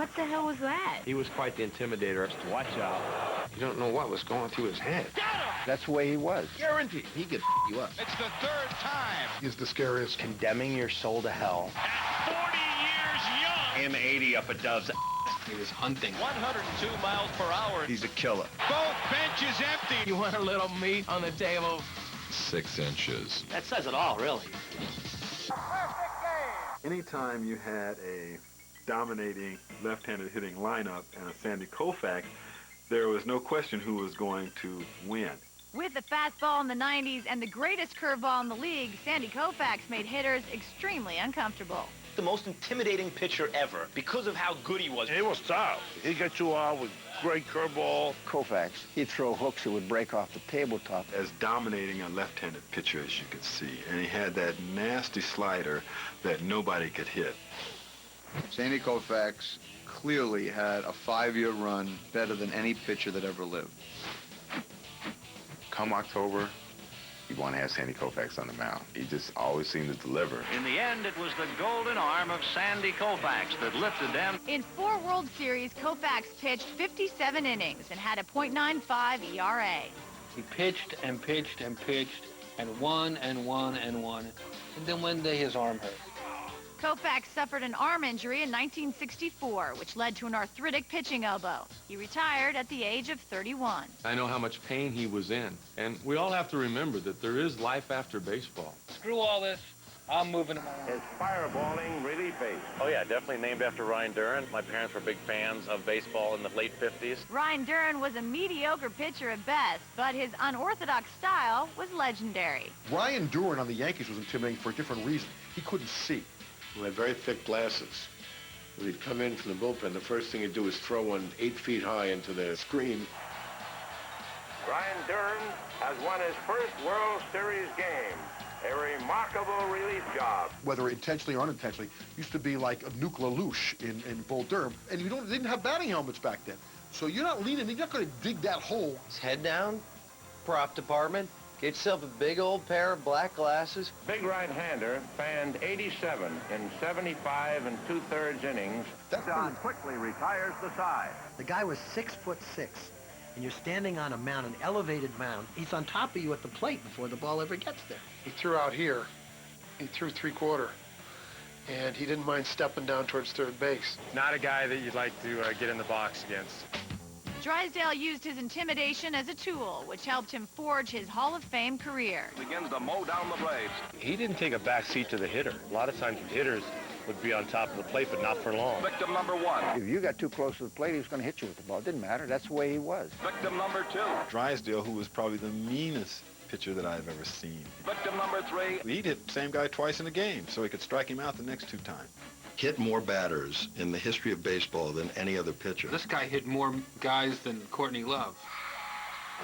What the hell was that? He was quite the intimidator. Watch out. You don't know what was going through his head. Got him! That's the way he was. Guaranteed. He could you up. It's the third time. He's the scariest. Condemning your soul to hell. At 40 years young. M80 up a Dove's. He was hunting. 102 miles per hour. He's a killer. Both benches empty. You want a little meat on the table? 6 inches. That says it all, really. Anytime you had a dominating left-handed hitting lineup and a Sandy Koufax, there was no question who was going to win. With the fastball in the 90s and the greatest curveball in the league, Sandy Koufax made hitters extremely uncomfortable. The most intimidating pitcher ever because of how good he was. He was tough. He got you out with great curveball. Koufax, he'd throw hooks that would break off the tabletop. As dominating a left-handed pitcher as you could see, and he had that nasty slider that nobody could hit. Sandy Koufax clearly had a 5-year run better than any pitcher that ever lived. Come October, you want to have Sandy Koufax on the mound. He just always seemed to deliver. In the end, it was the golden arm of Sandy Koufax that lifted them. In 4 World Series, Koufax pitched 57 innings and had a .95 ERA. He pitched and pitched and pitched and won and won and won. And then one day his arm hurt. Koufax suffered an arm injury in 1964, which led to an arthritic pitching elbow. He retired at the age of 31. I know how much pain he was in, and we all have to remember that there is life after baseball. Screw all this. I'm moving him on. His fireballing relief ace. Oh, yeah, definitely named after Ryan Duran. My parents were big fans of baseball in the late 50s. Ryan Duran was a mediocre pitcher at best, but his unorthodox style was legendary. Ryan Duran on the Yankees was intimidating for a different reason. He couldn't see. He had very thick glasses. When he'd come in from the bullpen, the first thing he'd do is throw one 8 feet high into the screen. Ryan Duran has won his first World Series game. A remarkable relief job. Whether intentionally or unintentionally, used to be like a Nuke LaLoosh in Bull Durham. And you didn't have batting helmets back then. So you're not leaning, you're not going to dig that hole. His head down, prop department. Get yourself a big old pair of black glasses. Big right-hander fanned 87 in 75 2/3 innings. John quickly retires the side. The guy was 6'6", and you're standing on a mound, an elevated mound. He's on top of you at the plate before the ball ever gets there. He threw out here. He threw 3/4. And he didn't mind stepping down towards third base. Not a guy that you'd like to get in the box against. Drysdale used his intimidation as a tool, which helped him forge his Hall of Fame career. Begins to mow down the blades. He didn't take a back seat to the hitter. A lot of times hitters would be on top of the plate, but not for long. Victim number 1. If you got too close to the plate, he was going to hit you with the ball. It didn't matter. That's the way he was. Victim number 2. Drysdale, who was probably the meanest pitcher that I've ever seen. Victim number 3. He'd hit the same guy twice in a game, so he could strike him out the next 2 times. Hit more batters in the history of baseball than any other pitcher. This guy hit more guys than Courtney Love.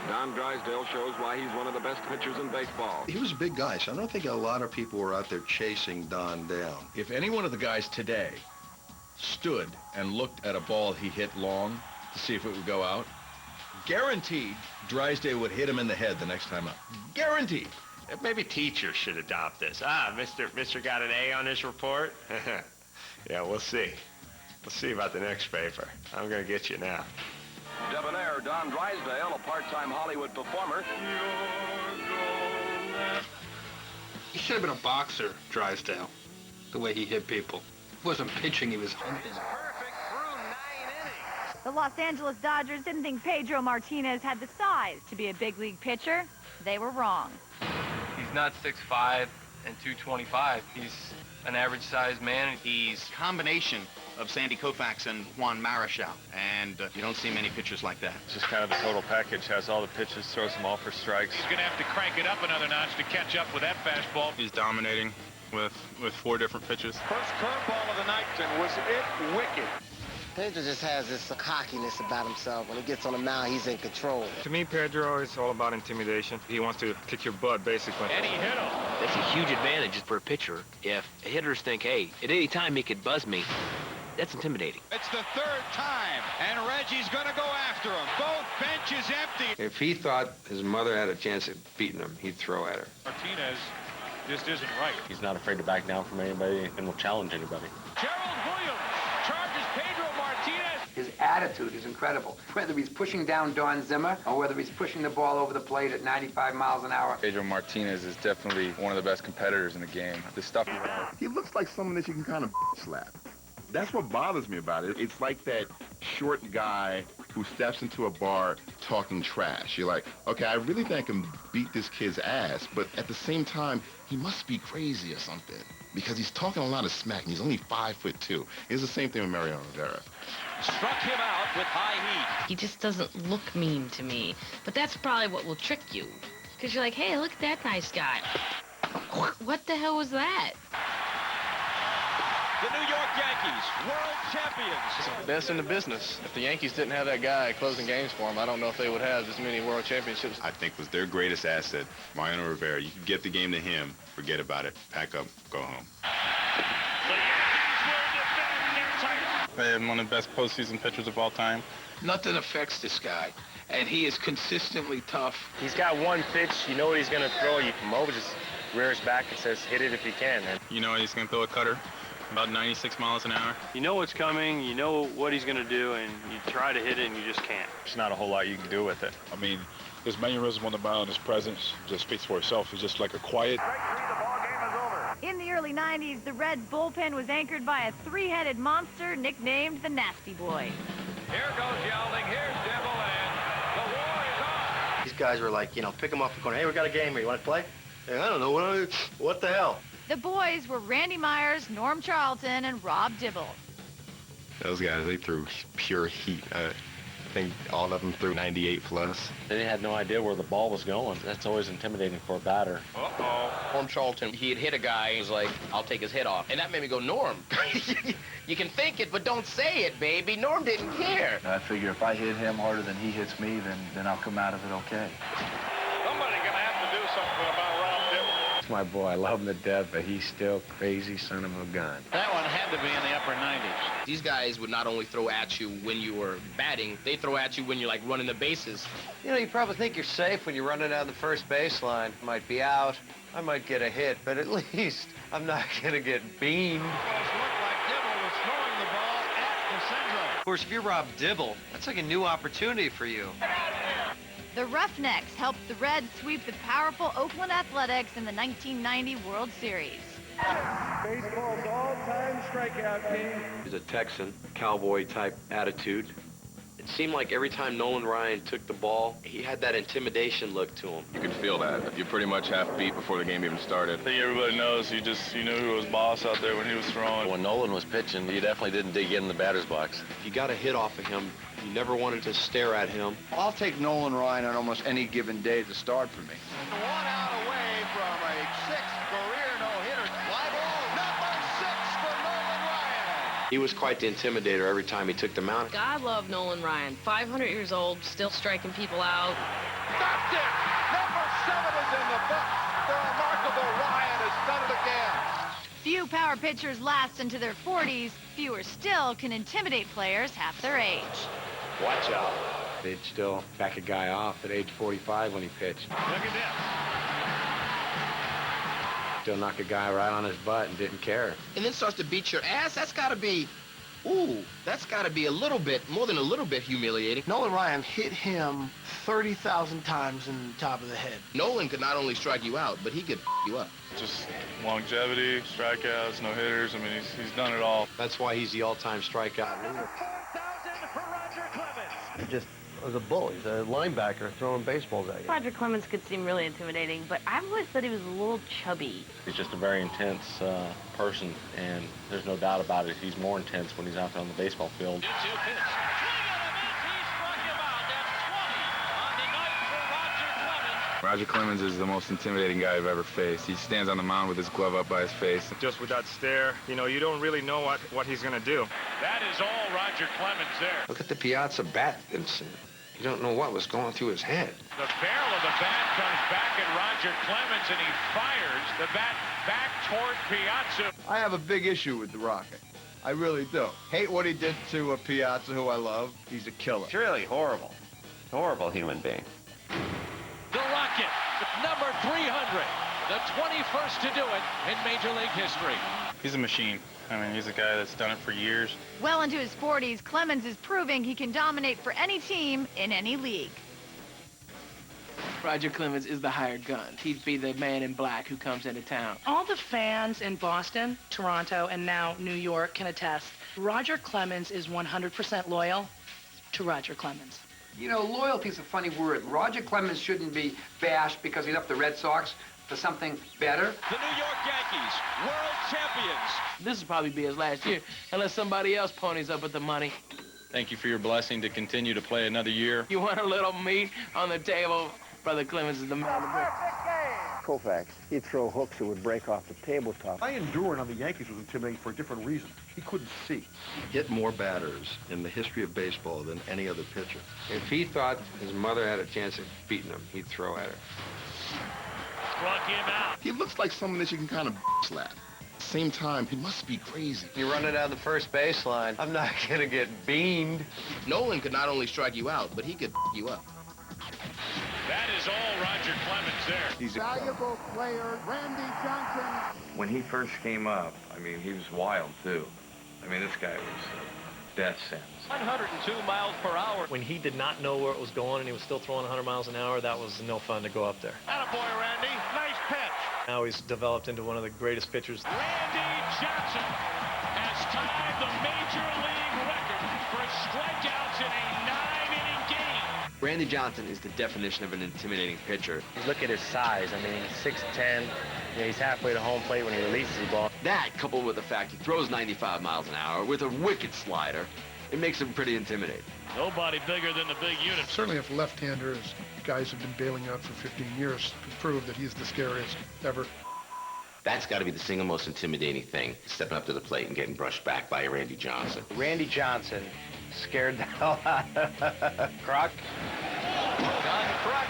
Don Drysdale shows why he's one of the best pitchers in baseball. He was a big guy, so I don't think a lot of people were out there chasing Don down. If any one of the guys today stood and looked at a ball he hit long to see if it would go out, guaranteed Drysdale would hit him in the head the next time up. Guaranteed. Maybe teachers should adopt this. Mr. got an A on his report? Yeah, we'll see. We'll see about the next paper. I'm going to get you now. Debonair Don Drysdale, a part-time Hollywood performer. He should have been a boxer, Drysdale, the way he hit people. He wasn't pitching, he was hunting. Perfect through 9 innings. The Los Angeles Dodgers didn't think Pedro Martinez had the size to be a big league pitcher. They were wrong. He's not 6'5" and 225. He's an average-sized man. He's a combination of Sandy Koufax and Juan Marichal, and you don't see many pitchers like that. It's just kind of a total package. Has all the pitches, throws them all for strikes. He's going to have to crank it up another notch to catch up with that fastball. He's dominating with 4 different pitches. First curveball of the night, and was it wicked? Pedro just has this cockiness about himself. When he gets on the mound, he's in control. To me, Pedro is all about intimidation. He wants to kick your butt, basically. And he hit him. That's a huge advantage for a pitcher. If hitters think, hey, at any time he could buzz me, that's intimidating. It's the 3rd time, and Reggie's going to go after him. Both benches empty. If he thought his mother had a chance at beating him, he'd throw at her. Martinez just isn't right. He's not afraid to back down from anybody and will challenge anybody. Gerald Williams charges Pedro Martinez attitude is incredible. Whether he's pushing down Don Zimmer or whether he's pushing the ball over the plate at 95 miles an hour. Pedro Martinez is definitely one of the best competitors in the game. The stuff he looks like someone that you can kind of slap. That's what bothers me about it. It's like that short guy who steps into a bar talking trash. You're like, okay, I really think I can beat this kid's ass, but at the same time, he must be crazy or something because he's talking a lot of smack and he's only 5'2". It's the same thing with Mariano Rivera. Struck him out with high heat. He just doesn't look mean to me, but that's probably what will trick you. Because you're like, hey, look at that nice guy. What the hell was that? The New York Yankees, world champions. Best in the business. If the Yankees didn't have that guy closing games for them, I don't know if they would have as many world championships. I think was their greatest asset, Mariano Rivera. You could get the game to him, forget about it, pack up, go home. One of the best postseason pitchers of all time. Nothing affects this guy, and he is consistently tough. He's got one pitch, you know what he's going to throw. Mo just rears back and says, hit it if you can. And you know he's going to throw a cutter about 96 miles an hour. you know what's coming, you know what he's going to do, and you try to hit it and you just can't. There's not a whole lot you can do with it. I mean, his mannerism on the mound, his presence just speaks for itself. He's just like a quiet. In the early 90s, the Reds bullpen was anchored by a three-headed monster nicknamed the Nasty Boy. Here goes Yalding, here's Dibble, and the war is on. These guys were like, you know, pick them off the corner. Hey, we got a game here. You want to play? Hey, I don't know. What the hell? The boys were Randy Myers, Norm Charlton, and Rob Dibble. Those guys, they threw pure heat. I think all of them threw 98 plus. They had no idea where the ball was going. That's always intimidating for a batter. Norm Charlton, he had hit a guy, he was like, I'll take his head off. And that made me go, Norm, you can think it, but don't say it, baby. Norm didn't care. I figure if I hit him harder than he hits me, then I'll come out of it okay. Somebody's going to have to do something about Rob Dibble. That's my boy. I love him to death, but he's still crazy son of a gun. That one had to be in the upper 90s. These guys would not only throw at you when you were batting, they throw at you when you're, like, running the bases. You know, you probably think you're safe when you're running down the first baseline. Might be out, I might get a hit, but at least I'm not gonna get beamed. Of course, if you're Rob Dibble, that's like a new opportunity for you. The Roughnecks helped the Reds sweep the powerful Oakland Athletics in the 1990 World Series. Baseball's all-time strikeout king. He's a Texan, cowboy-type attitude. It seemed like every time Nolan Ryan took the ball, he had that intimidation look to him. You could feel that. You're pretty much half beat before the game even started. I think everybody knows you knew who was boss out there when he was throwing. When Nolan was pitching, he definitely didn't dig in the batter's box. If you got a hit off of him, you never wanted to stare at him. I'll take Nolan Ryan on almost any given day to start for me. 1 out away from a 6th career no-hitter. Fly ball number 6 for Nolan Ryan. He was quite the intimidator every time he took the mound. God love Nolan Ryan. 500 years old, still striking people out. Stopped it! Number 7 is in the book. The remarkable Ryan has done it again. Few power pitchers last into their 40s. Fewer still can intimidate players half their age. Watch out. They'd still back a guy off at age 45 when he pitched. Look at this. Still knock a guy right on his butt and didn't care. And then starts to beat your ass. That's got to be, that's got to be a little bit, more than a little bit humiliating. Nolan Ryan hit him 30,000 times in the top of the head. Nolan could not only strike you out, but he could you up. Just longevity, strikeouts, no hitters. I mean, he's done it all. That's why he's the all-time strikeout leader. Just was a bull. He's a linebacker throwing baseballs at you. Roger Clemens could seem really intimidating, but I've always thought he was a little chubby. He's just a very intense person, and there's no doubt about it. He's more intense when he's out there on the baseball field. Roger Clemens is the most intimidating guy I've ever faced. He stands on the mound with his glove up by his face. Just with that stare, you know, you don't really know what he's going to do. That is all Roger Clemens there. Look at the Piazza bat incident. You don't know what was going through his head. The barrel of the bat comes back at Roger Clemens, and he fires the bat back toward Piazza. I have a big issue with the Rocket. I really do. Hate what he did to Piazza, who I love. He's a killer. It's really horrible. Horrible human being. The Rocket, number 300, the 21st to do it in Major League history. He's a machine. I mean, he's a guy that's done it for years. Well into his 40s, Clemens is proving he can dominate for any team in any league. Roger Clemens is the hired gun. He'd be the man in black who comes into town. All the fans in Boston, Toronto, and now New York can attest. Roger Clemens is 100% loyal to Roger Clemens. You know, loyalty's a funny word. Roger Clemens shouldn't be bashed because he left the Red Sox for something better. The New York Yankees, world champions. This will probably be his last year, unless somebody else ponies up with the money. Thank you for your blessing to continue to play another year. You want a little meat on the table? Brother Clemens is the man to bring. Koufax, he'd throw hooks that would break off the tabletop. Ian Duran on the Yankees was intimidating for a different reason. He couldn't see. Hit more batters in the history of baseball than any other pitcher. If he thought his mother had a chance of beating him, he'd throw at her. Struck him out. He looks like someone that you can kind of slap. Same time, he must be crazy. You're running down the first baseline. I'm not gonna get beamed. Nolan could not only strike you out, but he could you up. That is all Roger Clemens there. He's a valuable player, Randy Johnson. When he first came up, I mean, he was wild, too. I mean, this guy was a death sentence. 102 miles per hour. When he did not know where it was going and he was still throwing 100 miles an hour, that was no fun to go up there. Attaboy, Randy. Nice pitch. Now he's developed into one of the greatest pitchers. Randy Johnson has tied the Major League record for strikeouts in a 9-inning game. Randy Johnson is the definition of an intimidating pitcher. Look at his size. I mean, he's 6'10". You know, he's halfway to home plate when he releases the ball. That, coupled with the fact he throws 95 miles an hour with a wicked slider, it makes him pretty intimidating. Nobody bigger than the big unit. Certainly if left-handers, guys have been bailing out for 15 years, to prove that he's the scariest ever. That's got to be the single most intimidating thing, stepping up to the plate and getting brushed back by Randy Johnson. Randy Johnson scared the hell out of Kruk. John Kruk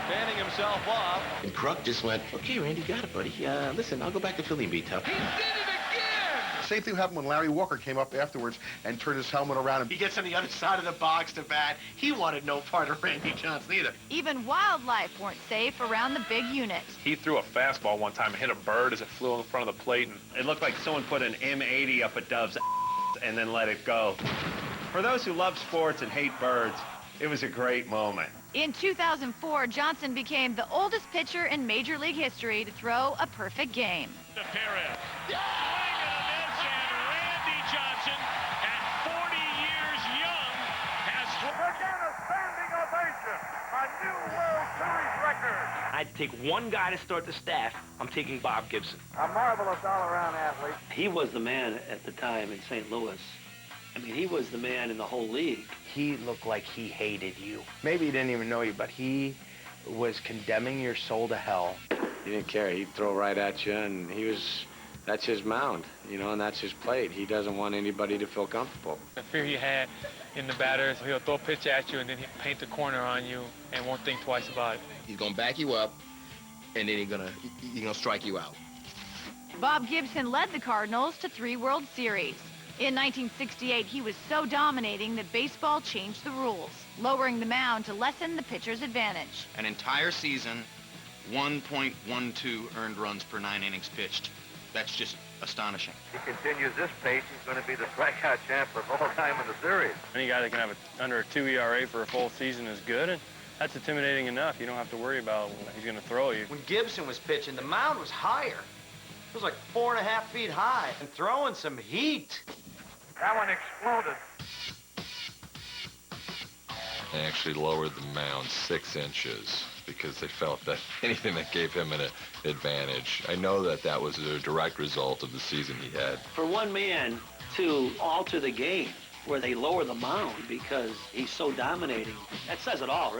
fanning himself off. And Kruk just went, okay, Randy, got it, buddy. Listen, I'll go back to Philly and be tough. He did it again! Same thing happened when Larry Walker came up afterwards and turned his helmet around. He gets on the other side of the box to bat. He wanted no part of Randy Johnson either. Even wildlife weren't safe around the big unit. He threw a fastball one time and hit a bird as it flew in front of the plate. And It looked like someone put an M80 up a dove's and then let it go. For those who love sports and hate birds, it was a great moment. In 2004, Johnson became the oldest pitcher in Major League history to throw a perfect game. To Perez. Swing and a miss, and Randy Johnson, at 40 years young, has... Again, a standing ovation. A new World Series record. I'd take one guy to start the staff. I'm taking Bob Gibson. A marvelous all-around athlete. He was the man at the time in St. Louis. I mean, he was the man in the whole league. He looked like he hated you. Maybe he didn't even know you, but he was condemning your soul to hell. He didn't care. He'd throw right at you, and that's his mound, you know, and that's his plate. He doesn't want anybody to feel comfortable. The fear he had in the batters, he'll throw a pitch at you, and then he'll paint the corner on you and won't think twice about it. He's going to back you up, and then he's gonna strike you out. Bob Gibson led the Cardinals to 3 World Series. In 1968, he was so dominating that baseball changed the rules, lowering the mound to lessen the pitcher's advantage. An entire season, 1.12 earned runs per 9 innings pitched. That's just astonishing. He continues this pace, he's going to be the strikeout champ of all time in the series. Any guy that can have under a 2 ERA for a full season is good, and that's intimidating enough. You don't have to worry about when he's going to throw you. When Gibson was pitching, the mound was higher. It was like 4.5 feet high and throwing some heat. That one exploded. They actually lowered the mound 6 inches because they felt that anything that gave him an advantage. I know that was a direct result of the season he had. For one man to alter the game where they lower the mound because he's so dominating, that says it all, really.